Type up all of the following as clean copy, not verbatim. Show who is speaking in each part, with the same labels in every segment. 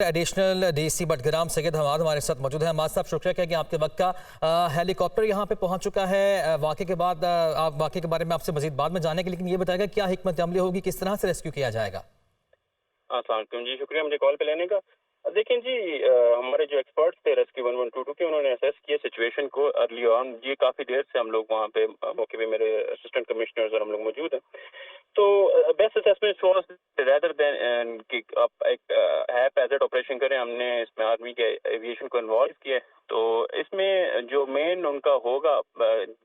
Speaker 1: Additional D C Battagram سید حماد ہمارے ساتھ موجود ہیں۔ حماد صاحب، شکریہ کہ آپ کے وقت کا ہیلی کاپٹر یہاں پہ پہنچ چکا ہے واقعے کے بعد۔ آپ واقعے کے بارے میں آپ سے مزید بعد میں جانیں گے، لیکن یہ بتائے گا کیا حکمت عملی ہوگی، کس طرح سے ریسکیو کیا جائے گا؟
Speaker 2: السلام علیکم جی، شکریہ مجھے کال پہ لینے کا۔ دیکھیں جی، ہمارے جو ایکسپرٹس تھے ریسکیو 1122 کے، انہوں نے اسیس کیا سچویشن کو ارلی آن۔ یہ کافی دیر سے ہم لوگ وہاں پہ موقع پہ میرے اسسٹنٹ کمشنرز اور ہم لوگ موجود ہیں۔ تو best assessment was rather than کہ آپ ایک ہیزارڈ آپریشن کریں، ہم نے اس میں آرمی کے ایویشن کو انوالو کیا۔ تو اس میں جو مین ان کا ہوگا،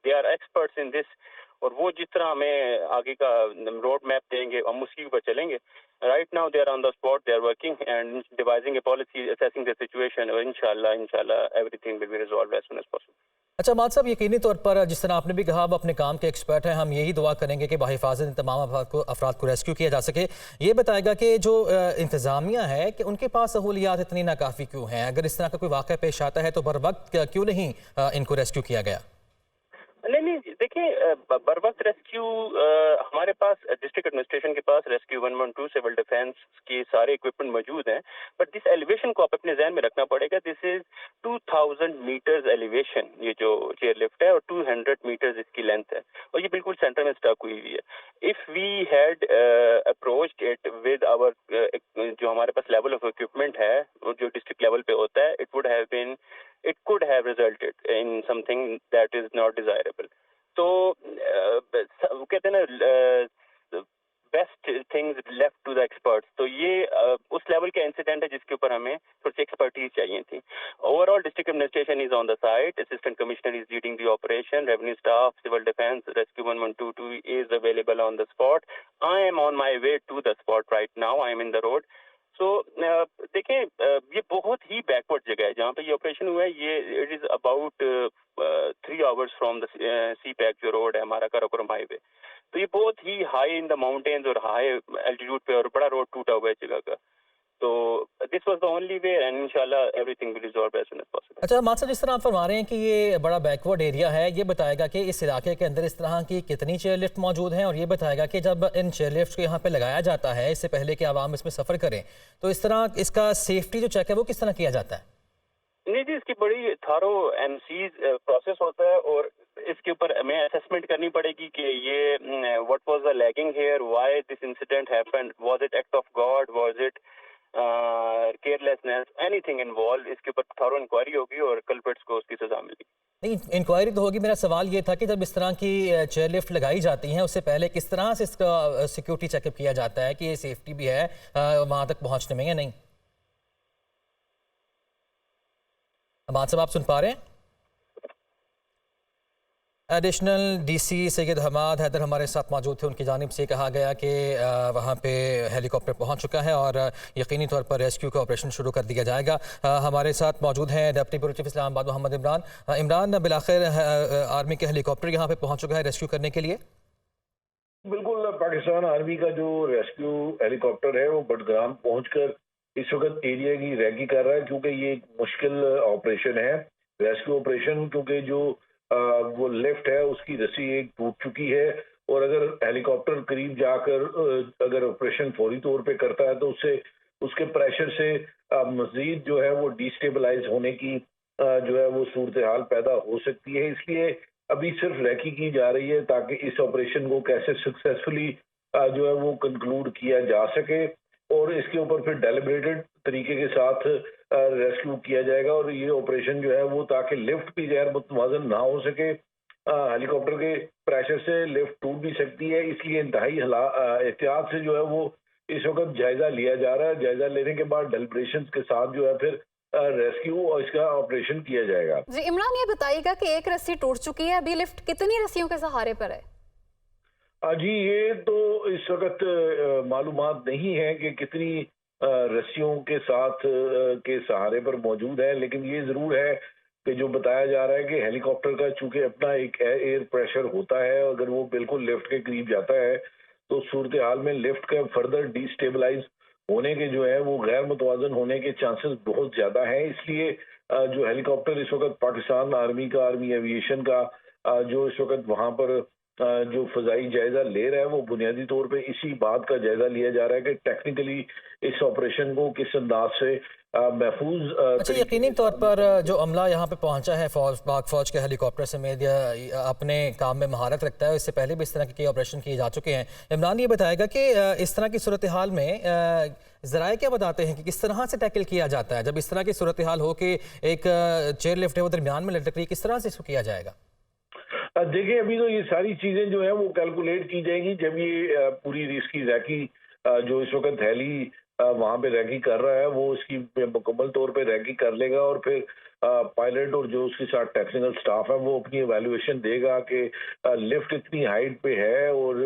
Speaker 2: دے آر ایکسپرٹس ان دس، اور وہ جس طرح ہمیں آگے کا روڈ میپ دیں گے ہم اسی پر چلیں گے۔ Right now they are on the spot, they are working and devising a policy, assessing the situation, اور inshallah everything will be resolved as soon as possible۔
Speaker 1: اچھا حماد صاحب، یقینی طور پر جس طرح آپ نے بھی کہا آپ اپنے کام کے ایکسپرٹ ہیں، ہم یہی دعا کریں گے کہ بحفاظت ان تمام افراد کو ریسکیو کیا جا سکے۔ یہ بتائے گا کہ جو انتظامیہ ہے کہ ان کے پاس سہولیات اتنی ناکافی کیوں ہیں؟ اگر اس طرح کا کوئی واقعہ پیش آتا ہے تو بر وقت کیوں نہیں ان کو ریسکیو کیا گیا؟
Speaker 2: نہیں دیکھیں، بر وقت ریسکیو ہمارے پاس ڈسٹرکٹ ایڈمنسٹریشن کے پاس ریسکیو 112 سول ڈیفینس کی سارے اکوپمنٹ موجود ہیں، بٹ دس ایلیویشن کو آپ اپنے ذہن میں رکھنا پڑے گا۔ دس از 2000 میٹرز ایلیویشن، یہ جو چیئر لفٹ ہے، اور 200 میٹرز اس کی لینتھ ہے، اور یہ بالکل سینٹر میں سٹک ہوئی ہوئی ہے۔ If we had approached it with our, جو ہمارے پاس لیول آف اکوپمنٹ ہے جو ڈسٹرکٹ لیول پہ ہوتا ہے، it could have resulted in something that is not desirable۔ تو کہتے ہیں نا best things left to the experts, تو یہ اس لیول کا انسیڈنٹ ہے جس کے اوپر ہمیں تھوڑی سی ایکسپرٹیز چاہیے تھی۔ Over all district administration is on the site, assistant commissioner is leading the operation, revenue staff, civil defence, rescue 1122 is available on the spot. I am on my way to the spot right now, I am in the road. So دیکھیں، یہ بہت ہی backward جگہ ہے جہاں پہ یہ operation ہوا ہے۔ یہ it is about 3 hours from the CPEC جو روڈ ہے ہمارا کراکورم ہائی وے۔ تو یہ بہت ہی ہائی ان دا ماؤنٹینز اور ہائی الٹیٹیوڈ پہ، اور بڑا روڈ ٹوٹا ہوا ہے جگہ کا۔ تو this was the only way, and انشاءاللہ everything will resolve as soon as possible.
Speaker 1: اچھا حماد صاحب، جس طرح آپ فرما رہے ہیں کہ یہ بڑا بیکورڈ ایریا ہے، یہ بتائے گا کہ اس علاقے کے اندر اس طرح کی کتنی چیئر لفٹ موجود ہیں، اور یہ بتائے گا کہ جب ان چیئر لفٹ کو یہاں پہ لگایا جاتا ہے اس سے پہلے کہ عوام اس میں سفر کریں، تو اس طرح اس کا سیفٹی جو چیک ہے وہ کس طرح کیا جاتا ہے؟
Speaker 2: نہیں جی، اس کی بڑی تھارو ایم سیز پروسیس ہوتا ہے، اور اس کے اوپر ہمیں اسسمنٹ کرنی پڑے گی کہ یہ what was the lagging here, why this incident happened, was it act of God, was it carelessness, anything involved. اس کے اوپر تھارو انکوائری ہوگی اور کلپرٹس کو اس کی سزا ملے گی۔
Speaker 1: نہیں، انکوائری تو ہوگی، میرا سوال یہ تھا کہ جب اس طرح کی چیئر لفٹ لگائی جاتی ہیں اس سے پہلے کس طرح سے اس کا سیکیورٹی چیک اپ کیا جاتا ہے کہ یہ سیفٹی بھی ہے وہاں تک پہنچنے میں یا نہیں؟ حماد صاحب، آپ سن پا رہے ہیں؟ ایڈیشنل ڈی سی سید حماد حیدر ہمارے ساتھ موجود تھے، ان کی جانب سے کہا گیا کہ وہاں پہ ہیلی کاپٹر پہنچ چکا ہے اور یقینی طور پر ریسکیو کا آپریشن شروع کر دیا جائے گا۔ ہمارے ساتھ موجود ہیں ڈپٹی بیورو چیف اسلام آباد محمد عمران۔ بالآخر آرمی کے ہیلی کاپٹر یہاں پہ پہنچ چکا ہے ریسکیو کرنے کے لیے؟
Speaker 3: بالکل، پاکستان آرمی کا جو ریسکیو ہیلی کاپٹر ہے وہ بٹگرام پہنچ کر اس وقت ایریا کی ریکی کر رہا ہے، کیونکہ یہ ایک مشکل آپریشن ہے، ریسکیو آپریشن، کیونکہ جو وہ لیفٹ ہے اس کی رسی ایک ٹوٹ چکی ہے، اور اگر ہیلی کاپٹر قریب جا کر اگر آپریشن فوری طور پہ کرتا ہے تو اس کے پریشر سے مزید جو ہے وہ ڈی سٹیبلائز ہونے کی جو ہے وہ صورتحال پیدا ہو سکتی ہے۔ اس لیے ابھی صرف ریکی کی جا رہی ہے تاکہ اس آپریشن کو کیسے سکسیسفلی جو ہے وہ کنکلوڈ کیا جا سکے، اور اس کے اوپر پھر ڈیلیبریٹڈ طریقے کے ساتھ ریسکیو کیا جائے گا، اور یہ آپریشن جو ہے وہ تاکہ لفٹ بھی غیر متوازن نہ ہو سکے۔ ہیلی کاپٹر کے پریشر سے لفٹ ٹوٹ بھی سکتی ہے، اس لیے انتہائی احتیاط سے جو ہے وہ اس وقت جائزہ لیا جا رہا ہے۔ جائزہ لینے کے بعد ڈیلیبریشنز کے ساتھ جو ہے پھر ریسکیو اور اس کا آپریشن کیا جائے گا۔
Speaker 4: جی عمران، یہ بتائیے گا کہ ایک رسی ٹوٹ چکی ہے، ابھی لفٹ کتنی رسیوں کے سہارے پر ہے؟
Speaker 3: جی، یہ تو اس وقت معلومات نہیں ہے کہ کتنی رسیوں کے ساتھ کے سہارے پر موجود ہے، لیکن یہ ضرور ہے کہ جو بتایا جا رہا ہے کہ ہیلی کاپٹر کا چونکہ اپنا ایک ایئر پریشر ہوتا ہے، اگر وہ بالکل لفٹ کے قریب جاتا ہے تو صورتحال میں لفٹ کا فردر ڈی سٹیبلائز ہونے کے جو ہے وہ غیر متوازن ہونے کے چانسز بہت زیادہ ہیں۔ اس لیے جو ہیلی کاپٹر اس وقت پاکستان آرمی کا، آرمی ایویشن کا جو اس وقت وہاں پر जो फ़ज़ाई जायज़ा ले रहा है वो बुनियादी तौर पे इसी बात का जायज़ा लिया जा रहा है कि टेक्निकली इस ऑपरेशन को किस अंदाज से महफूज
Speaker 1: अच्छा, यकीनी तौर पर जो अमला यहाँ पे पहुंचा है पाक फ़ौज के हेलीकॉप्टर समेत या अपने काम में महारत रखता है, इससे पहले भी इस तरह के कई ऑपरेशन किए जा चुके हैं। इमरान ये बताएगा कि इस तरह की सूरत हाल में ज़राए क्या बताते हैं कि किस तरह से टैकल किया जाता है जब इस तरह की सूरत हाल हो कि एक चेयर लिफ्ट है वो दरमियान में लटक रही, किस तरह से इसको किया जाएगा?
Speaker 3: देखिए, अभी तो ये सारी चीज़ें जो है वो कैलकुलेट की जाएगी जब ये पूरी इसकी रैकी जो इस वक्त हेली वहाँ पे रैकी कर रहा है वो इसकी मुकम्मल तौर पे रैकी कर लेगा और फिर पायलट और जो उसके साथ टेक्निकल स्टाफ है वो अपनी एवेल्युएशन देगा कि लिफ्ट इतनी हाइट पे है और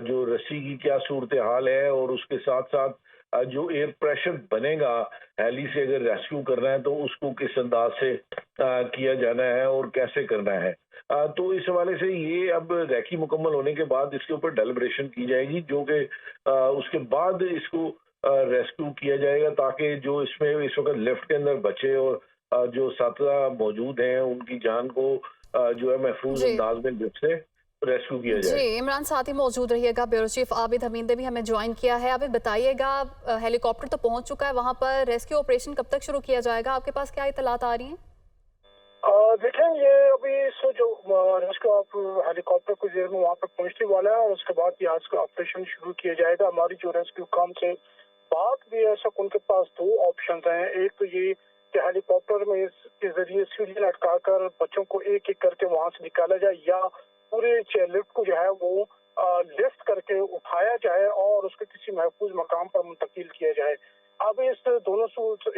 Speaker 3: जो रस्सी की क्या सूरत हाल है और उसके साथ साथ जो एयर प्रेशर बनेगा हेली से अगर रेस्क्यू करना है तो उसको किस अंदाज से किया जाना है और कैसे करना है। तो इस हवाले से ये अब रैकी मुकम्मल होने के बाद इसके ऊपर डेलिब्रेशन की जाएगी जो कि उसके बाद इसको रेस्क्यू किया जाएगा ताकि जो इसमें इस वक्त लिफ्ट के अंदर बचे और जो साथी मौजूद हैं उनकी जान को जो है महफूज अंदाज में लिफ्ट से रेस्क्यू किया जाए।
Speaker 4: जी, इमरान साथ ही मौजूद रहिएगा। ब्यूरो चीफ आबिद हमीद ने भी हमें ज्वाइन किया है। आबिद बताइएगा, हेलीकॉप्टर तो पहुंच चुका है, वहां पर रेस्क्यू ऑपरेशन कब तक शुरू किया जाएगा? आपके पास क्या इतलात आ रही हैं?
Speaker 5: देखें, ये अभी जो रेस्क्यू हेलीकॉप्टर कुछ देर में वहाँ पर पहुँचने वाला है और उसके बाद यहाँ का ऑपरेशन शुरू किया जाएगा। हमारी जो रेस्क्यू काम से बात भी है, सब उनके पास दो ऑप्शन हैं। एक तो ये कि हेलीकॉप्टर में इसके जरिए सीढ़ी लटका कर बच्चों को एक एक करके वहाँ से निकाला जाए या पूरे चेयर लिफ्ट को जो है वो लिफ्ट करके उठाया जाए और उसके किसी महफूज मकाम पर मुंतकिल किया जाए। अब इस दोनों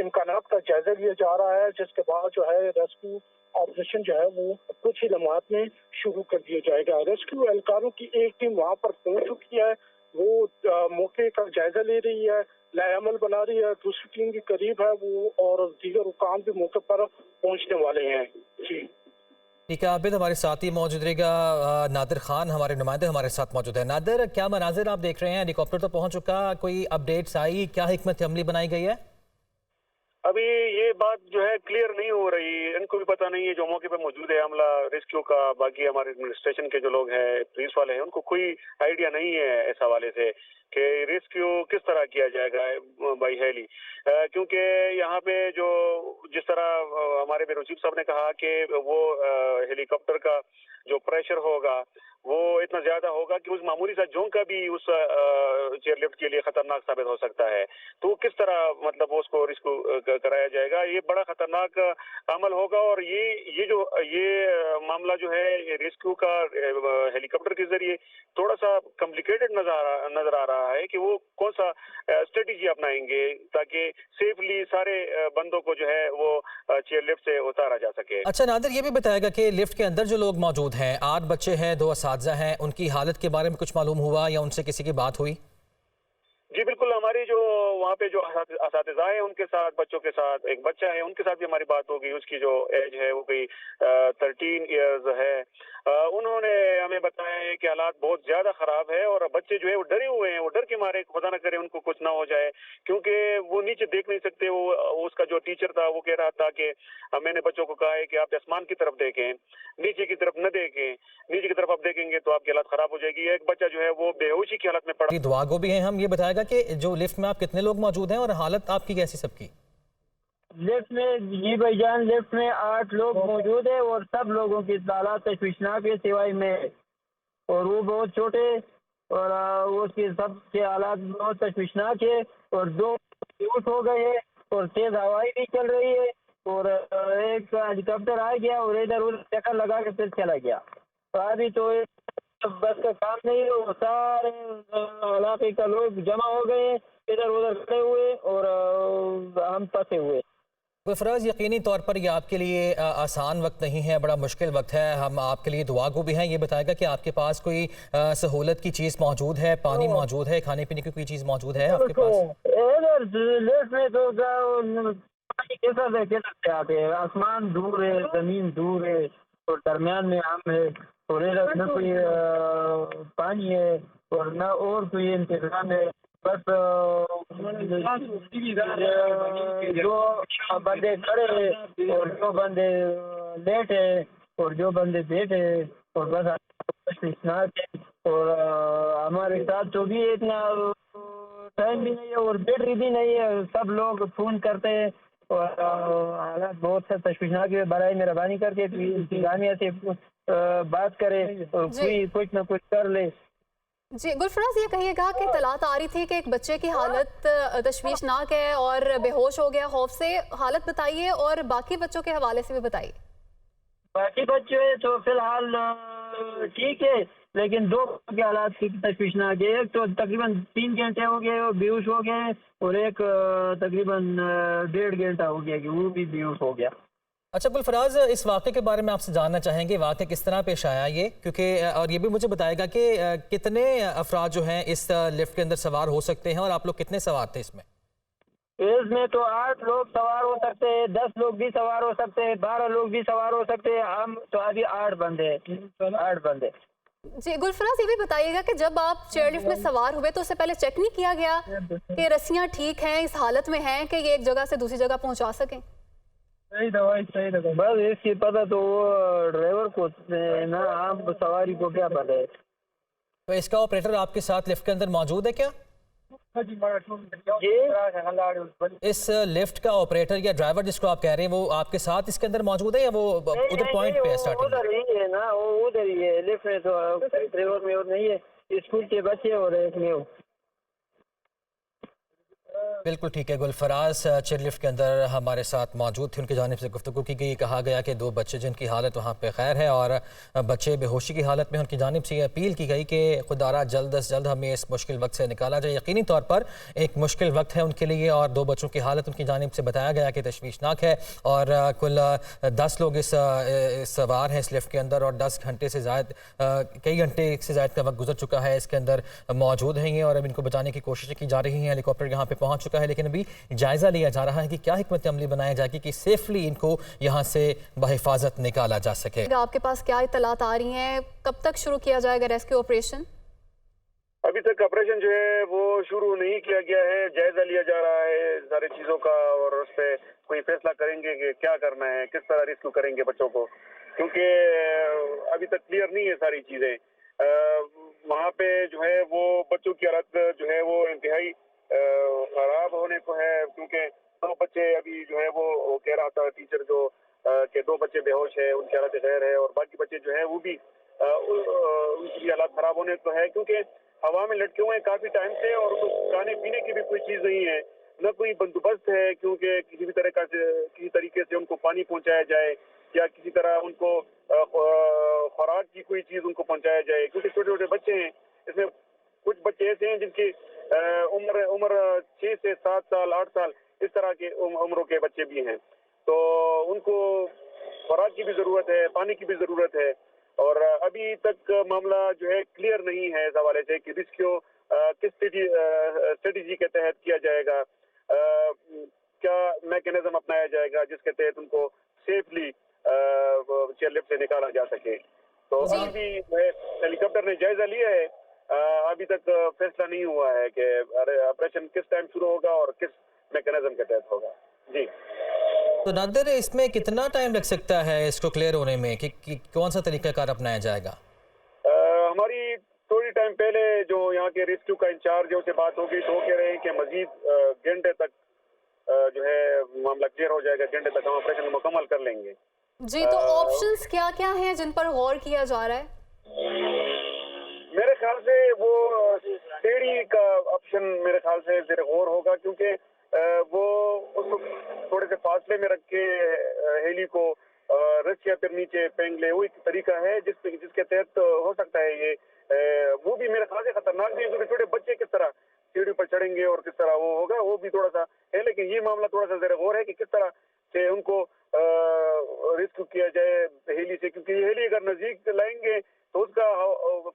Speaker 5: इम्कानात का जायजा लिया जा रहा है जिसके बाद जो है रेस्क्यू ऑपरेशन जो है वो कुछ ही लम्हात में शुरू कर दिया जाएगा। रेस्क्यू एहलकारों की एक टीम वहाँ पर पहुँच चुकी है, वो मौके का जायजा ले रही है, लाएअमल बना रही है। दूसरी टीम भी करीब है वो और दीगर हुकाम भी मौके पर पहुँचने वाले हैं। जी
Speaker 1: ठीक है आबिद, हमारे साथ ही मौजूद रहेगा नादिर खान, हमारे नुमाइंदे हमारे साथ मौजूद है। नादिर, क्या मनाजिर आप देख रहे हैं? हेलीकॉप्टर तो पहुंच चुका, कोई अपडेट्स आई, क्या हिकमत अमली बनाई गई है?
Speaker 2: अभी ये बात जो है क्लियर नहीं हो रही, इनको भी पता नहीं है जो मौके पे मौजूद है अमला रेस्क्यू का। बाकी हमारे एडमिनिस्ट्रेशन के जो लोग हैं, पुलिस वाले हैं, उनको कोई आइडिया नहीं है इस हवाले से कि रेस्क्यू किस तरह किया जाएगा बाई हेली, क्योंकि यहाँ पे जो जिस तरह हमारे ब्यूरो चीफ साहब ने कहा कि वो हेलीकॉप्टर का जो प्रेशर होगा वो इतना ज्यादा होगा कि उस मामूली सा झोंका भी उस चेयर लिफ्ट के लिए खतरनाक साबित हो सकता है। तो किस तरह मतलब उसको रेस्क्यू कराया जाएगा, ये बड़ा खतरनाक अमल होगा। और ये मामला जो है रेस्क्यू का हेलीकॉप्टर के जरिए थोड़ा सा कॉम्प्लिकेटेड नजर आ रहा है कि वो कौन सा स्ट्रेटेजी अपनाएंगे ताकि सेफली सारे बंदों को जो है वो चेयर लिफ्ट से उतारा जा सके।
Speaker 1: अच्छा नादिर, ये भी बताएगा कि लिफ्ट के अंदर जो लोग मौजूद हैं, 8 बच्चे हैं, 2 असातिज़ा हैं, उनकी हालत के बारे में कुछ मालूम हुआ या उनसे किसी की बात हुई?
Speaker 2: जी बिल्कुल, हमारी जो वहाँ पे जो असातिज़ा है उनके साथ, बच्चों के साथ, एक बच्चा है उनके साथ भी हमारी बात होगी। उसकी जो एज है वो कोई 13 इयर्स है। उन्होंने हमें बताया है कि हालात बहुत ज्यादा खराब है और बच्चे जो है वो डरे हुए हैं, वो डर के मारे खुदा न करे उनको कुछ ना हो जाए, क्योंकि वो नीचे देख नहीं सकते। वो उसका जो टीचर था वो कह रहा था कि मैंने बच्चों को कहा है कि आप आसमान की तरफ देखें, नीचे की तरफ न देखें, नीचे की तरफ आप देखेंगे तो आपकी हालत खराब हो जाएगी। एक बच्चा जो है वो बेहोशी की हालत में पड़ा।
Speaker 1: दुआ गो भी हैं हम। ये बताएगा कि जो लिफ्ट में आप कितने लोग मौजूद हैं और हालत आपकी कैसी सबकी?
Speaker 6: लिफ्ट में जी भाईजान, लिफ्ट में 8 लोग मौजूद है और सब लोगों की हालात तशवीशनाक है सिवाय में, और वो बहुत छोटे और उसके सबके हालात बहुत तशवीशनाक है और 2 यूट हो गए हैं और तेज हवाई भी चल रही है और एक हेलीकॉप्टर आ गया और इधर उधर चक्कर लगा के फिर चला गया। तो अभी तो बस का काम नहीं है, वो सारे इलाके का लोग जमा हो गए हैं, इधर उधर खड़े हुए और हम फंसे हुए।
Speaker 1: गुलफराज, यकीनी तौर पर ये आपके लिए आसान वक्त नहीं है, बड़ा मुश्किल वक्त है। हम आपके लिए दुआ गो भी हैं। ये बताएगा कि आपके पास कोई सहूलत की चीज़ मौजूद है, पानी मौजूद है, खाने पीने की कोई चीज़ मौजूद है आपके पास?
Speaker 6: इधर लेफ्ट में तो पानी किधर से आते हैं, आसमान दूर है, जमीन दूर है और दरमियान में हम है और इधर न कोई पानी है और न और कोई इंतजाम है। बस जो बंदे खड़े हैं और जो बंदे लेटे और जो बंदे बैठे और बस तशवीशनाक है। और हमारे साथ तो भी इतना टाइम भी नहीं है और बैटरी भी नहीं है, सब लोग फ़ोन करते हैं और हालात बहुत से तशवीशनाक है। बराए मेहरबानी करके इंतजामिया से बात करें और कोई कुछ ना कुछ कर ले।
Speaker 4: जी गुलफराज, ये कहिएगा कि इत्तलात आ रही थी कि एक बच्चे की हालत तशवीशनाक है और बेहोश हो गया खौफ से, हालत बताइए और बाकी बच्चों के हवाले से भी बताइए।
Speaker 6: बाकी बच्चे तो फिलहाल ठीक है, लेकिन दो के हालात की तशवीशनाक है। एक तो तकरीबन 3 घंटे हो गए बेहोश हो गए और एक तकरीबन 1.5 घंटा हो गया कि वो भी बेहोश हो गया।
Speaker 1: अच्छा गुलफराज, इस वाक़े के बारे में आपसे जानना चाहेंगे, वाक़या किस तरह पेश आया ये, क्योंकि और ये भी मुझे बताएगा कि कितने अफराद जो हैं इस लिफ्ट के अंदर सवार हो सकते हैं और आप लोग कितने सवार थे इसमें?
Speaker 6: इसमें तो 8 लोग सवार हो सकते हैं, 10 लोग भी सवार हो सकते हैं, 12 लोग भी सवार हो सकते हैं। हम तो अभी 8 बंदे।
Speaker 4: जी गुलफराज, ये भी बताइएगा कि जब आप चेयरलिफ्ट में सवार हुए तो उससे पहले चेक नहीं किया गया कि रस्सियाँ ठीक हैं, इस हालत में हैं कि ये एक जगह से दूसरी जगह पहुंचा सकें?
Speaker 6: सही दवाई बस इसकी पता तो वो ड्राइवर को ना, आप सवारी को क्या पता है।
Speaker 1: तो इसका ऑपरेटर आपके साथ लिफ्ट के अंदर मौजूद है क्या? इस लिफ्ट का ऑपरेटर या ड्राइवर जिसको आप कह रहे हैं वो आपके साथ इसके अंदर मौजूद है या वो उधर पॉइंट पे है स्टार्टिंग?
Speaker 6: उधर ही है ना, वो उधर ही है लिफ्ट में, तो ड्राइवर में और नहीं है, स्कूल के बच्चे और एक में हो।
Speaker 1: बिल्कुल ठीक है। गुलफराज चेयरलिफ्ट के अंदर हमारे साथ मौजूद थे, उनकी जानिब से गुफ्तगू की गई। कहा गया कि 2 बच्चे जिनकी हालत वहाँ पे खैर है और बच्चे बेहोशी की हालत में, उनकी जानिब से अपील की गई कि खुदारा जल्द अज जल्द हमें इस मुश्किल वक्त से निकाला जाए। यकीनी तौर पर एक मुश्किल वक्त है उनके लिए और 2 बच्चों की हालत उनकी जानिब से बताया गया कि तशवीशनाक है और कुल 10 लोग इस सवार हैं इस लिफ्ट के अंदर और 10 घंटे से ज़्यादा, कई घंटे से ज़्यादा का वक्त गुजर चुका है, इसके अंदर मौजूद हैं और अब इनको बचाने की कोशिशें की जा रही हैं। हेलीकॉप्टर यहाँ पे पहुँच चुका है, लेकिन अभी जायजा लिया जा रहा है कि क्या हिकमत अमली बनाया जाएगी कि सेफली इनको यहाँ से बहिफाजत निकाला जा सके।
Speaker 4: आपके पास क्या इत्तलात आ रही हैं, कब तक शुरू किया जाएगा रेस्क्यू ऑपरेशन?
Speaker 7: अभी तक ऑपरेशन जो है वो शुरू नहीं किया गया है, जायजा लिया जा रहा है सारी चीजों का और उस पर कोई फैसला करेंगे कि क्या करना है, किस तरह रेस्क्यू करेंगे बच्चों को, क्योंकि अभी तक क्लियर नहीं है सारी चीजें। वहाँ पे जो है वो बच्चों की हालत जो है वो इंतहाई खराब होने को है, क्योंकि 2 बच्चे अभी जो है वो कह रहा था टीचर जो कि 2 बच्चे बेहोश है, उनकी हालत खैर है और बाकी बच्चे जो है वो भी उनकी हालत खराब होने को है, क्योंकि हवा में लटके हुए हैं काफी टाइम से और खाने पीने की भी कोई चीज नहीं है, न कोई बंदोबस्त है क्योंकि किसी भी तरह का किसी तरीके से उनको पानी पहुंचाया जाए या किसी तरह उनको खुराक की कोई चीज उनको पहुंचाया जाए, क्योंकि छोटे छोटे बच्चे हैं। इसमें कुछ बच्चे ऐसे हैं जिनकी उम्र 6 से 7 साल 8 साल इस तरह के उम्रों के बच्चे भी हैं, तो उनको खुराक की भी जरूरत है, पानी की भी जरूरत है और अभी तक मामला जो है क्लियर नहीं है इस हवाले से कि रेस्क्यू किस स्ट्रेटेजी के तहत किया जाएगा, क्या मैकेनिज्म अपनाया जाएगा जिसके तहत उनको सेफली चेयरलिफ्ट से निकाला जा सके। तो अभी हेलीकॉप्टर ने जायजा लिया है, अभी तक फैसला नहीं हुआ है कि ऑपरेशन किस टाइम शुरू होगा और किस मैकेनिज्म के तहत होगा। जी
Speaker 1: तो नादिर, इसमें कितना टाइम लग सकता है इसको क्लियर होने में कि कौन सा तरीकाकार अपनाया जाएगा?
Speaker 7: हमारी थोड़ी टाइम पहले जो यहाँ के रेस्क्यू का इंचार्ज है उससे बात हो गई तो कह रहे हैं कि मजीद घंटे तक जो है मामला क्लियर हो जाएगा, घंटे तक हम ऑपरेशन मुकम्मल कर लेंगे।
Speaker 4: जी तो ऑप्शंस क्या क्या हैं जिन पर गौर किया जा रहा है?
Speaker 7: मेरे ख्याल से वो सीढ़ी का ऑप्शन मेरे ख्याल से ज़रा गौर होगा, क्योंकि वो उसको थोड़े से फासले में रख के हेली को रस्सियाँ फिर नीचे फेंक ले, वो एक तरीका है जिसके तहत हो सकता है ये। वो भी मेरे ख्याल से खतरनाक भी है, क्योंकि छोटे बच्चे किस तरह सीढ़ी पर चढ़ेंगे और किस तरह वो होगा, वो भी थोड़ा सा है। लेकिन ये मामला थोड़ा सा ज़रा गौर है कि किस तरह से उनको रेस्क्यू किया जाए हेली से, क्योंकि हेली अगर नज़दीक लाएंगे तो उसका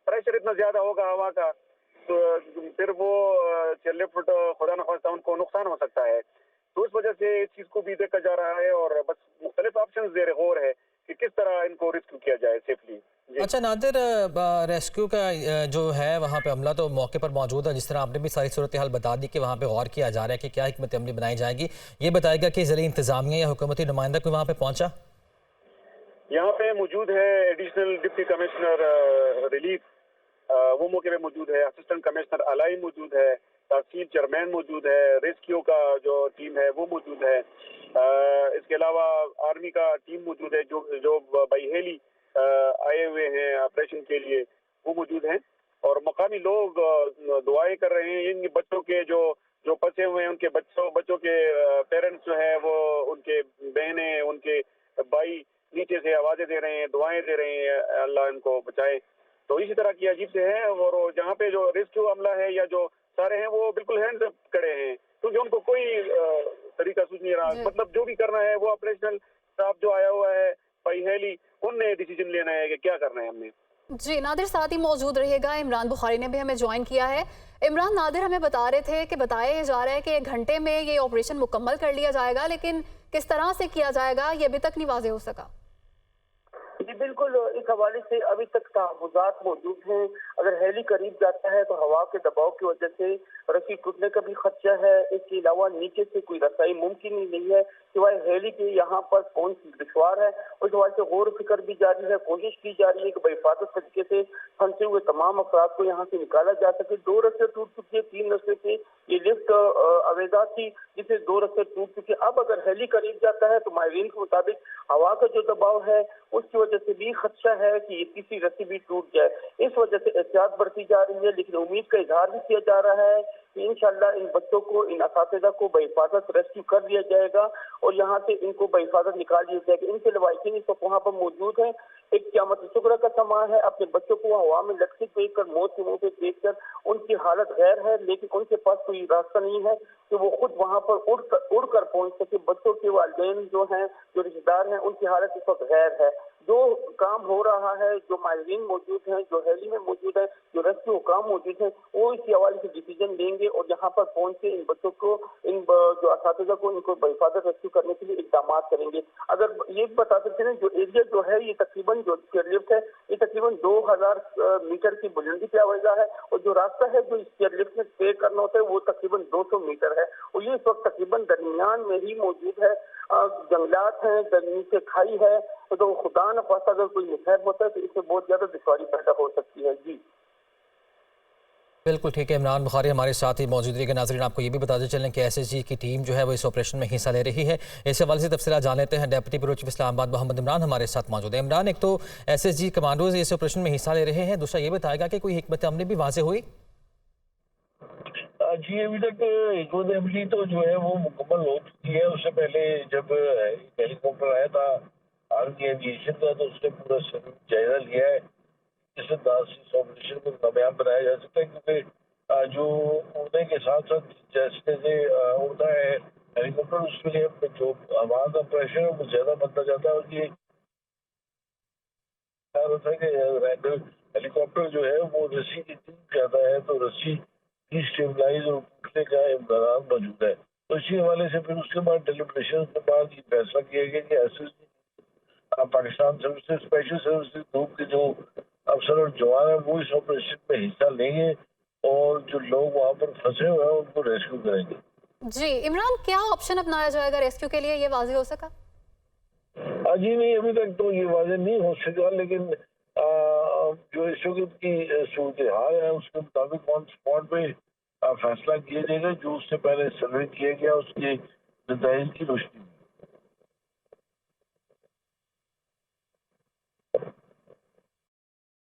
Speaker 7: प्रेशर इतना ज्यादा होगा हवा का, तो फिर वो चेयरलिफ्ट खुदा न खास्ता उनको नुकसान हो सकता है। तो उस वजह से इस चीज को भी देखा जा रहा है और बस मुख्तलिफ ऑप्शन ज़ेर गौर है कि किस तरह इनको रेस्क्यू किया जाए सेफली।
Speaker 1: अच्छा नादिर, रेस्क्यू का जो है वहाँ पे अमला तो मौके पर मौजूद है, जिस तरह आपने भी सारी सूरत हाल बता दी कि वहाँ पे गौर किया जा रहा है कि क्या हिकमत अमली बनाई जाएगी, ये बताएगा कि ज़िले इंतजामिया या हुकूमती नुमाइंदा कोई वहाँ पे पहुँचा?
Speaker 7: यहाँ पे मौजूद है एडिशनल डिप्टी कमिश्नर रिलीफ, वो मौके पे मौजूद है, असिस्टेंट कमिश्नर अलाई मौजूद है, तहसील चेयरमैन मौजूद है, रेस्क्यू का जो टीम है वो मौजूद है, इसके अलावा आर्मी का टीम मौजूद है जो बाई हेली आए हुए हैं ऑपरेशन के लिए, वो मौजूद हैं। और मकामी लोग दुआएं कर रहे हैं इन बच्चों के जो फंसे हुए हैं, उनके बच्चों के पेरेंट्स जो है वो, उनके बहनें, उनके भाई नीचे से आवाजें दे रहे हैं, दुआएं दे रहे हैं, अल्लाह इनको बचाए। तो इसी तरह की अजीब से है। और जहाँ पे जो रेस्क्यू अमला है या जो सारे हैं वो बिल्कुल हैंड खड़े हैं, क्योंकि उनको कोई तरीका सूझ नहीं रहा। मतलब जो भी करना है वो ऑपरेशनल स्टाफ जो आया हुआ है बाई हेली, उनने डिसीजन लेना है कि क्या करना है हमने।
Speaker 4: जी नादिर साथ ही मौजूद रहिएगा। इमरान बुखारी ने भी हमें ज्वाइन किया है। इमरान, नादिर हमें बता रहे थे कि बताया जा रहा है कि 1 घंटे में ये ऑपरेशन मुकम्मल कर लिया जाएगा, लेकिन किस तरह से किया जाएगा ये अभी तक नहीं वाज़ेह हो सका।
Speaker 8: जी बिल्कुल, इस हवाले से अभी तक तहफ़्फ़ुज़ात मौजूद हैं। अगर हेली करीब जाता है तो हवा के दबाव की वजह से रस्सी टूटने का भी खदशा है। इसके अलावा नीचे से कोई रसाई मुमकिन ही नहीं है, सिवाय हेली के यहाँ पर पहुंच दुश्वार है। उस हवाले से गौर फिक्र भी जारी है, कोशिश की जा रही है कि बेहिफाजत तरीके से फंसे हुए तमाम अफराद को यहाँ से निकाला जा सके। 2 रस्ते टूट चुके हैं, 3 रस्ते से ये लिफ्ट अवेदा थी जिसे 2 रस्ते टूट चुके। अब अगर हेली करीब जाता है तो माहिरीन के मुताबिक हवा का जो दबाव है उसकी वजह से भी खदशा है कि ये तीसरी रस्सी भी टूट जाए। इस वजह से एहतियात बरती जा रही है, लेकिन उम्मीद का इजहार भी किया जा रहा है कि इंशाअल्लाह इन बच्चों को, इन असातिज़ा को बेहिफाजत रेस्क्यू कर लिया जाएगा और यहाँ से इनको बेहिफाजत निकाल लिया जाएगा। इनके लवाहिकीन इस वक्त वहाँ पर मौजूद हैं। एक क़यामत शुक्र का समा है, अपने बच्चों को हवा में लटके देखकर, मौत के मुंह पे देखकर उनकी हालत गैर है, लेकिन उनके पास कोई रास्ता नहीं है कि वो खुद वहाँ पर उड़ कर पहुँच सके। बच्चों के वालिदैन जो हैं, जो रिश्तेदार हैं, उनकी हालत इस वक्त गैर है। जो काम हो रहा है, जो माहिरीन मौजूद हैं, जो हेली में मौजूद है, जो रेस्क्यू काम मौजूद है, वो इसी हवाले से डिसीजन लेंगे और यहाँ पर पहुँच के इन बच्चों को, इन जो असातिज़ा को, इनको बेहिफाजत रेस्क्यू करने के लिए इक़दाम करेंगे। अगर ये बता सकते हैं, जो एरिया जो है ये तकरीबन, जो चेयरलिफ्ट है ये तकरीबन 2000 मीटर की बुलंदी पे आवेजा है और जो रास्ता है जो इस चेयरलिफ्ट में तय करना होता है वो तकरीबन 200 मीटर है और ये इस वक्त तकरीबन दरमियान में ही मौजूद है। जंगलात हैं, नीचे खाई है, तो खुदा न खास्ता अगर कोई मिसाइल होता है तो इससे बहुत ज्यादा दुश्वारी पैदा हो सकती है। जी
Speaker 1: बिल्कुल ठीक है। इमरान बुखारी हमारे साथ ही मौजूद रहेगा। नाज़रीन, आपको ये भी बताते चलें कि एसएसजी की टीम जो है वो इस ऑपरेशन में हिस्सा ले रही है। इस हवाले से तफसीलात जान लेते हैं। Deputy bureau chief Islamabad Mohammad Imran हमारे साथ मौजूद है। इमरान, एक तो एसएसजी कमांडोज इस ऑपरेशन में हिस्सा ले रहे हैं, दूसरा ये बताएगा कि कोई हिकमत अमली भी वाज़ेह हुई?
Speaker 3: जी अभी तक हिकमत अमली तो जो है वो मुकम्मल हो चुकी है। उससे पहले जब हेलीकॉप्टर आया था आर्मी एविएशन का तो उसने पूरा जायजा लिया है जिससे इस ऑपरेशन को कामयाब बनाया जा सकता है, क्योंकि जो उड़ने के साथ साथ जैसे जैसे उड़ता है हेलीकॉप्टर उसके लिए जो हवा का प्रेशर है वो ज्यादा बनता जाता है और ये होता है कि हेलीकॉप्टर जो है वो रस्सी की टूट जाता है तो रस्सी की स्टेबलाइज और टूटने का इम्कान मौजूद है। तो इसी हवाले से फिर उसके बाद डेलिब्रेशन के बाद ये फैसला किया गया कि SSG Pakistan services special services group के जो अफसर और जवान है वो इस ऑपरेशन में हिस्सा लेंगे और जो लोग वहाँ पर फंसे हुए हैं उनको रेस्क्यू करेंगे।
Speaker 4: जी इमरान, क्या ऑप्शन अपनाया जाएगा रेस्क्यू के लिए, ये वाज़ेह हो सका?
Speaker 3: जी नहीं, अभी तक तो ये वाज़ेह नहीं हो सका, लेकिन जो इस वक्त की सूरत हाल है उसके मुताबिक ऑन स्पॉट पे फैसला किया जाएगा। जो उससे पहले सर्वे किया गया उसके नतीजे की रोशनी में।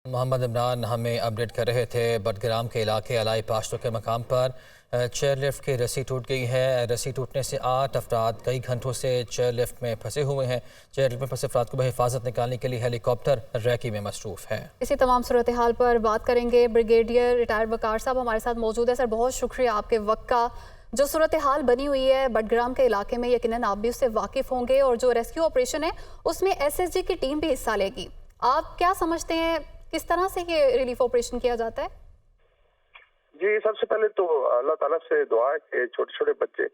Speaker 1: मोहम्मद इमरान हमें अपडेट कर रहे थे। बडग्राम के इलाके अलाई पाश्तो के मकाम पर चेयरलिफ्ट की रस्सी टूट गई है। रस्सी टूटने से 8 अफराद कई घंटों से चेयरलिफ्ट में फंसे हुए हैं। चेयरलिफ्ट में फंसे अफराद को बहिफाजत निकालने के लिए हेलीकॉप्टर रैकी में मसरूफ है।
Speaker 4: इसी तमाम सूरत हाल पर बात करेंगे। ब्रिगेडियर रिटायर्ड वकार साहब हमारे साथ मौजूद है। सर, बहुत शुक्रिया आपके वक्त का। जो सूरत हाल बनी हुई है बडग्राम के इलाके में, यकीनन आप भी उससे वाकिफ होंगे और जो रेस्क्यू ऑपरेशन है उसमें एसएसजी की टीम भी हिस्सा लेगी। आप क्या समझते हैं किस तरह से ये रिलीफ ऑपरेशन किया जाता है?
Speaker 7: जी, सबसे पहले तो अल्लाह ताला से दुआ है कि छोटे छोटे बच्चे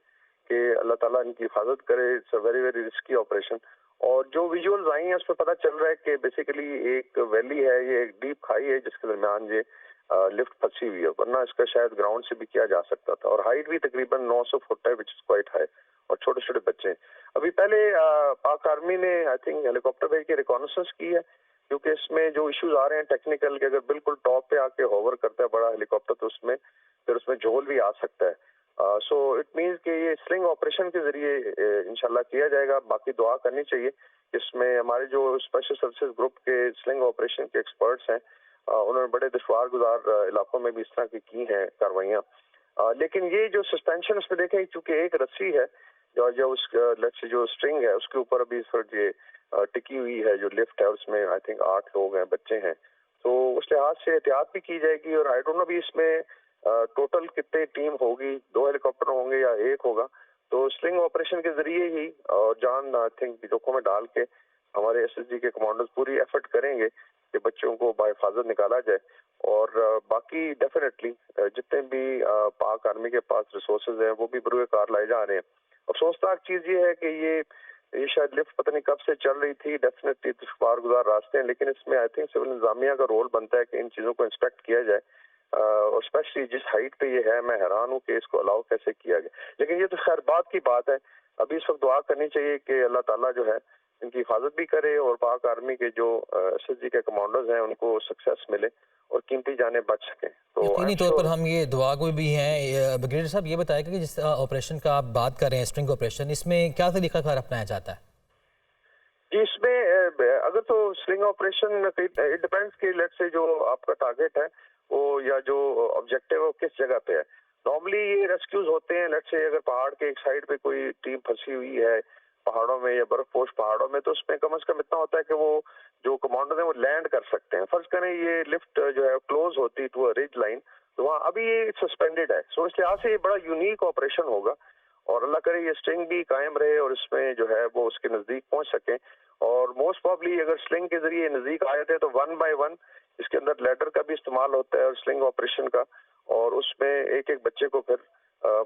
Speaker 7: कि अल्लाह ताला इनकी हिफाजत करे। It's a very very risky operation. और जो विजुअल्स आई हैं उसमें पता चल रहा है कि बेसिकली एक वैली है, ये एक डीप खाई है जिसके दरमियान ये लिफ्ट फंसी हुई है, वरना इसका शायद ग्राउंड से भी किया जा सकता था। और हाइट भी तकरीबन 900 फुट है, विच इज क्वाइट हाई। اور چھوٹے چھوٹے بچے ہیں. ابھی پہلے پاک آرمی نے آئی تھنک ہیلی کاپٹر بھیج کے ریکانسنس کی ہے، کیونکہ اس میں جو ایشوز آ رہے ہیں ٹیکنیکل کہ اگر بالکل ٹاپ پہ آ کے ہوور کرتا ہے بڑا ہیلی کاپٹر تو اس میں پھر اس میں جھول بھی آ سکتا ہے. سو اٹ مینس کہ یہ سلنگ آپریشن کے ذریعے انشاءاللہ کیا جائے گا. باقی دعا کرنی چاہیے. اس میں ہمارے جو اسپیشل سروسز گروپ کے سلنگ آپریشن کے ایکسپرٹس ہیں انہوں نے بڑے دشوار گزار علاقوں میں بھی اس طرح کی ہیں کاروائیاں. لیکن یہ جو سسپینشن اس میں دیکھیں چونکہ ایک رسی ہے جو اس جو اسٹرنگ ہے اس کے اوپر ابھی یہ ٹکی ہوئی ہے جو لفٹ ہے اس میں آئی تھنک 8 لوگ ہیں، بچے ہیں، تو اس لحاظ سے احتیاط بھی کی جائے گی. اور آئی ڈونٹ نو بھی اس میں ٹوٹل کتنے ٹیم ہوگی، 2 ہیلی کاپٹر ہوں گے یا 1 ہوگا. تو سلنگ آپریشن کے ذریعے ہی اور جان آئی تھنک جوکھوں میں ڈال کے ہمارے ایس ایس جی کے کمانڈرز پوری ایفرٹ کریں گے کہ بچوں کو بحفاظت نکالا جائے. اور باقی ڈیفینیٹلی جتنے بھی پاک آرمی کے پاس ریسورسز ہیں وہ بھی بروئے کار لائے جا رہے ہیں. افسوسناک چیز یہ ہے کہ یہ شاید لفٹ پتہ نہیں کب سے چل رہی تھی، ڈیفینیٹلی دشوار گزار راستے ہیں، لیکن اس میں آئی تھنک سول انتظامیہ کا رول بنتا ہے کہ ان چیزوں کو انسپیکٹ کیا جائے. اور اسپیشلی جس ہائٹ پہ یہ ہے میں حیران ہوں کہ اس کو الاؤ کیسے کیا گیا. لیکن یہ تو خیر بات کی بات ہے. ابھی اس وقت دعا کرنی چاہیے کہ اللہ تعالیٰ جو ہے ان کی حفاظت بھی کرے اور پاک آرمی کے جو ایس ایس جی کے کمانڈرز ہیں ان کو سکسیس ملے اور قیمتی جانیں بچ سکیں. تو
Speaker 1: یقینی طور پر ہم یہ دعا کو بھی ہیں. بریگیڈیئر صاحب یہ بتائیں کہ جس آپریشن کا آپ بات کر رہے ہیں اسٹرنگ آپریشن، اس میں کیا طریقہ کار اپنایا جاتا ہے؟
Speaker 7: جی اس میں اگر تو سلنگ آپریشن اٹ ڈیپینڈس کہ لیٹ سے جو آپ کا ٹارگیٹ ہے وہ یا جو آبجیکٹو ہے وہ کس جگہ پہ ہے. نارملی یہ ریسکیوز ہوتے ہیں لیٹ سے اگر پہاڑ کے ایک سائڈ پہ کوئی ٹیم پھنسی ہوئی ہے پہاڑوں میں یا برف پوش پہاڑوں میں، تو اس میں کم از کم اتنا ہوتا ہے کہ وہ جو کمانڈر ہیں وہ لینڈ کر سکتے ہیں. فرض کریں یہ لفٹ جو ہے کلوز ہوتی ٹو ریج لائن تو وہاں ابھی یہ سسپینڈیڈ ہے. سو اس لحاظ سے یہ بڑا یونیک آپریشن ہوگا اور اللہ کرے یہ سٹرنگ بھی قائم رہے اور اس میں جو ہے وہ اس کے نزدیک پہنچ سکیں. اور موسٹ پرابلی اگر سلنگ کے ذریعے نزدیک آئے تھے تو 1 بائی 1 اس کے اندر لیڈر کا بھی استعمال ہوتا ہے اور سلنگ آپریشن کا، اور اس میں ایک ایک بچے کو پھر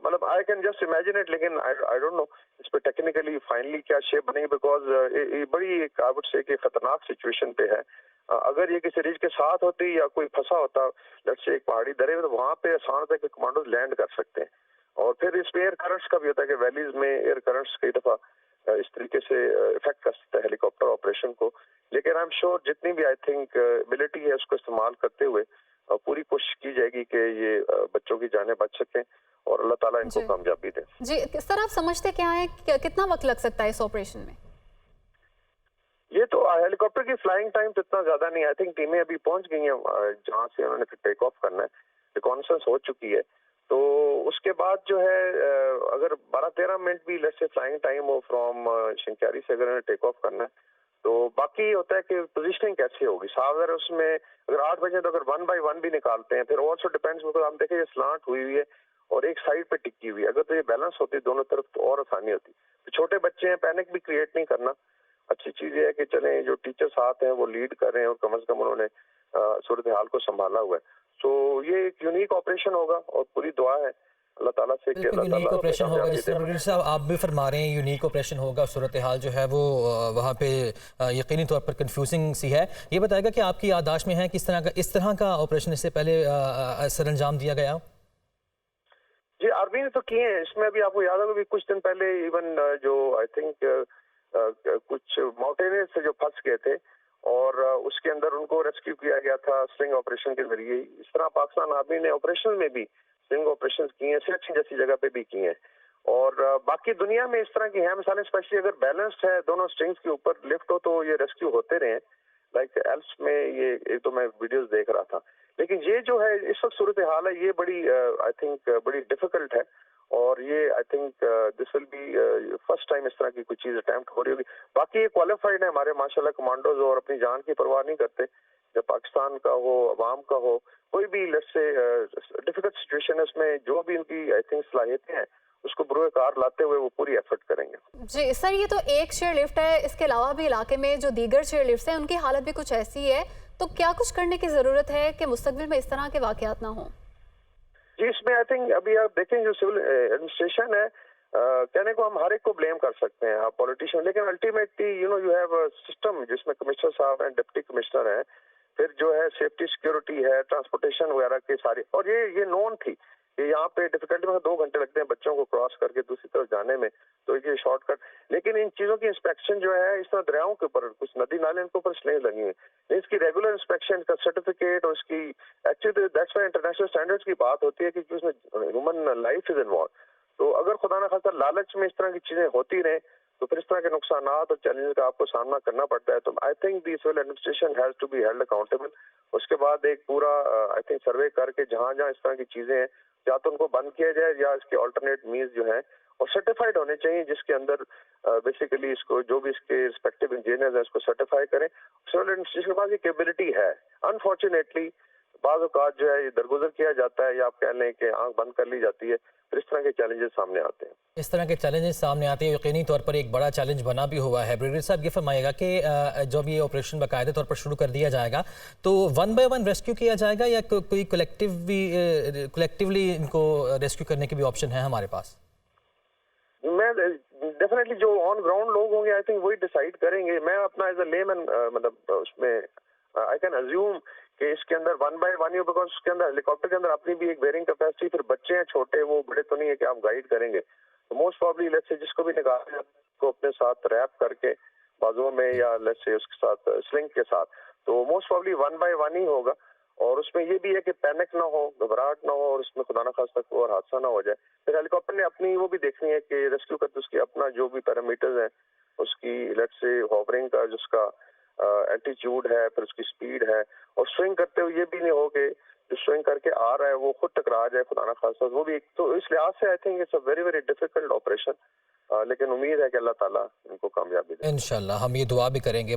Speaker 7: مطلب I can just imagine it, لیکن آئی ڈونٹ نو اس پہ ٹیکنیکلی فائنلی کیا شیپ بنے گی، بیکاز یہ بڑی ایک آئی وڈ سے کہ خطرناک سچویشن پہ ہے. اگر یہ کسی ریج کے ساتھ ہوتی یا کوئی پھنسا ہوتا لیٹ سے ایک پہاڑی درے میں تو وہاں پہ آسان ہوتا ہے کہ کمانڈوز لینڈ کر سکتے ہیں. اور پھر اس پہ ایئر کرنٹس کا بھی ہوتا ہے کہ ویلیز میں ایئر کرنٹس کئی دفعہ اس طریقے سے افیکٹ کر سکتا ہے ہیلی کاپٹر آپریشن کو. لیکن آئی ایم شیور جتنی بھی آئی تھنک ایبلٹی ہے اس کو استعمال کرتے ہوئے پوری کوشش کی جائے گی کہ یہ بچوں کی جانیں بچ سکیں اور اللہ تعالیٰ ان کو کامیابی دے.
Speaker 4: جی کس طرح آپ سمجھتے کیا ہے کتنا وقت لگ سکتا ہے اس آپریشن میں؟
Speaker 7: یہ تو ہیلی کاپٹر کی فلائنگ ٹائم تو اتنا زیادہ نہیں. آئی تھنک ٹیمیں ابھی پہنچ گئی ہیں جہاں سے انہوں نے ٹیک آف کرنا ہے، ریکانسنس ہو چکی ہے. تو اس کے بعد جو ہے اگر 12-13 منٹ بھی لیٹ سے flying time who from Shinkiari سے اگر انہیں ٹیک آف کرنا ہے تو باقی ہوتا ہے کہ پوزیشننگ کیسے ہوگی. اگر اس میں اگر 8 بجے تو اگر 1 بائی 1 بھی نکالتے ہیں پھر آلسو ڈیپینڈس، because ہم دیکھیں یہ سلانٹ ہوئی ہے اور ایک سائڈ پہ ٹکی ہوئی ہے. اگر تو یہ بیلنس ہوتی دونوں طرف تو اور آسانی ہوتی. تو چھوٹے بچے ہیں، پینک بھی کریٹ نہیں کرنا. اچھی چیز یہ ہے کہ چلیں جو ٹیچر ساتھ ہیں وہ لیڈ کر رہے ہیں اور کم از کم انہوں نے صورتحال کو سنبھالا ہوا ہے. تو یہ ایک یونیک آپریشن ہوگا اور پوری دعا ہے اللہ تعالیٰ سے کہ اللہ
Speaker 1: یونیک آپریشن ہوگا. جس طرح بریگیڈیئر صاحب آپ بھی فرما رہے ہیں یونیک آپریشن ہوگا، صورتحال جو ہے وہ وہاں پہ یقینی طور پر کنفیوزنگ سی ہے. یہ بتائے گا کہ آپ کی یادداشت میں ہے کس طرح کا آپریشن اس سے پہلے سر انجام دیا گیا؟
Speaker 7: جی آرمی نے تو کیے ہیں. اس میں ابھی آپ کو یاد ہوگا کچھ دن پہلے ایون جو آئی تھنک کچھ ماؤنٹینئرز سے جو پھنس گئے تھے اور اس کے اندر ان کو ریسکیو کیا گیا تھا سلنگ آپریشن کے ذریعے. اس طرح پاکستان آرمی نے آپریشن میں بھی سلنگ آپریشن کی ہیں، سلیکشن جیسی جگہ پہ بھی کی ہیں. اور باقی دنیا میں اس طرح کی ہیں مثالیں، اسپیشلی اگر بیلنسڈ ہے دونوں سٹرنگز کے اوپر لفٹ ہو تو یہ ریسکیو ہوتے رہے. لائک ایلس میں یہ ایک تو میں ویڈیوز دیکھ رہا تھا. لیکن یہ جو ہے اس وقت صورتحال ہے یہ بڑی آئی تھنک بڑی ڈیفیکلٹ ہے اور یہ I think this will be first time اس طرح کی کوئی چیز اٹیمپٹ ہو رہی ہوگی. باقی یہ کوالیفائڈ ہے ہمارے ماشاءاللہ کمانڈوز اور اپنی جان کی پرواہ نہیں کرتے. جب پاکستان کا ہو، عوام کا ہو، کوئی بھی لیٹ سے ڈیفیکلٹ سچویشن ہے اس میں جو بھی ان کی آئی تھنک صلاحیتیں ہیں اس کو بروئے کار لاتے ہوئے وہ پوری ایفرٹ کریں گے.
Speaker 4: جی سر یہ تو ایک شیئر لفٹ ہے، اس کے علاوہ بھی علاقے میں جو دیگر شیئر لفٹس ہیں ان کی حالت بھی کچھ ایسی ہے، تو کیا کچھ کرنے کی ضرورت ہے کہ مستقبل میں اس طرح کے واقعات نہ ہوں؟
Speaker 7: جی اس میں آئی تھنک ابھی آپ دیکھیں جو سول ایڈمنسٹریشن ہے کہنے کو ہم ہر ایک کو بلیم کر سکتے ہیں آپ پولیٹیشین، لیکن ultimately you have a system جس میں کمشنر صاحب ہیں، ڈپٹی کمشنر ہیں، پھر جو ہے سیفٹی سیکیورٹی ہے، ٹرانسپورٹیشن وغیرہ کے سارے، اور یہ نون تھی
Speaker 9: کہ یہاں پہ ڈیفیکلٹی میں 2 گھنٹے لگتے ہیں بچوں کو کراس کر کے دوسری طرف جانے میں، تو یہ شارٹ کٹ. لیکن ان چیزوں کی انسپیکشن جو ہے اس طرح دریاؤں کے اوپر کچھ ندی نالے ان کے اوپر سلیں لگی ہیں، اس کی ریگولر انسپیکشن کا سرٹیفکیٹ اور اس کی actually that's why international standards کی بات ہوتی ہے کہ اس میں ہیومن لائف از انوالو. تو اگر خدا نہ خاصہ لالچ میں اس طرح کی چیزیں ہوتی رہیں تو پھر اس طرح کے نقصانات اور چیلنجز کا آپ کو سامنا کرنا پڑتا ہے. تو I think the civil administration has to be held accountable. اس کے بعد ایک پورا آئی تھنک سروے کر کے جہاں جہاں اس طرح کی چیزیں ہیں یا تو ان کو بند کیا جائے یا اس کے آلٹرنیٹ مینز جو ہیں اور سرٹیفائڈ ہونے چاہیے، جس کے اندر بیسیکلی اس کو جو بھی اس کے رسپیکٹیو انجینئرز ہیں اس کو سرٹیفائی کریں. سول ایڈمنسٹریشن کے پاس یہ کیپبلٹی ہے. انفارچونیٹلی بعض اوقات جو ہے یہ درگزر کیا جاتا ہے یا آپ کہہ لیں کہ آنکھ بند کر لی جاتی ہے، پھر اس طرح کے چیلنجز سامنے آتے ہیں.
Speaker 1: اس طرح کے چیلنجز سامنے آتے ہیں، یقینی طور پر ایک بڑا چیلنج بنا بھی ہوا ہے. بریگیڈیئر صاحب یہ فرمائے گا کہ جب یہ آپریشن باقاعدہ طور پر شروع کر دیا جائے گا تو 1 بائی 1 ریسکیو کیا جائے گا یا کوئی کلیکٹیولی ان کو ریسکیو کرنے کی بھی آپشن ہے ہمارے پاس؟
Speaker 9: میں ڈیفینیٹلی جو آن گراؤنڈ لوگ ہوں گے آئی تھنک وہی ڈیسائیڈ کریں گے. میں اپنا ایز اے لیمن مطلب اس میں آئی کین ازیوم کہ اس کے اندر 1 بائی 1 ہی، بیکاز اس کے اندر ہیلی کاپٹر کے اندر اپنی بھی ایک بیئرنگ کیپیسٹی، پھر بچے ہیں چھوٹے، وہ بڑے تو نہیں ہے کہ آپ گائیڈ کریں گے. تو موسٹ پرابلی لیٹس سے جس کو بھی نکالنا کو اپنے ساتھ ریپ کر کے بازوؤں میں یا لیٹس سے اس کے ساتھ سلنگ کے ساتھ، تو موسٹ پرابلی 1 بائی 1 ہی ہوگا. اور اس میں یہ بھی ہے کہ پینک نہ ہو، گھبراہٹ نہ ہو اور اس میں خدا نہ خاصہ کوئی اور حادثہ نہ ہو جائے. پھر ہیلی کاپٹر نے اپنی وہ بھی دیکھنی ہے کہ ریسکیو کرتے اس کی اپنا جو بھی پیرامیٹرز ہیں، اس کی لیٹس سے ہوورنگ کا جس کا ایلٹیچیوڈ ہے، پھر اس کی سپیڈ ہے، اور سوئنگ کرتے ہوئے یہ بھی نہیں ہو کہ جو سوئنگ کر کے آ رہا ہے وہ خود ٹکرا جائے خدا نہ خاصہ. وہ بھی ایک تو اس لحاظ سے I think it's a very very difficult operation, لیکن امید ہے کہ اللہ تعالیٰ ان کو کامیابی دے.
Speaker 1: انشاءاللہ ہم یہ دعا بھی کریں گے.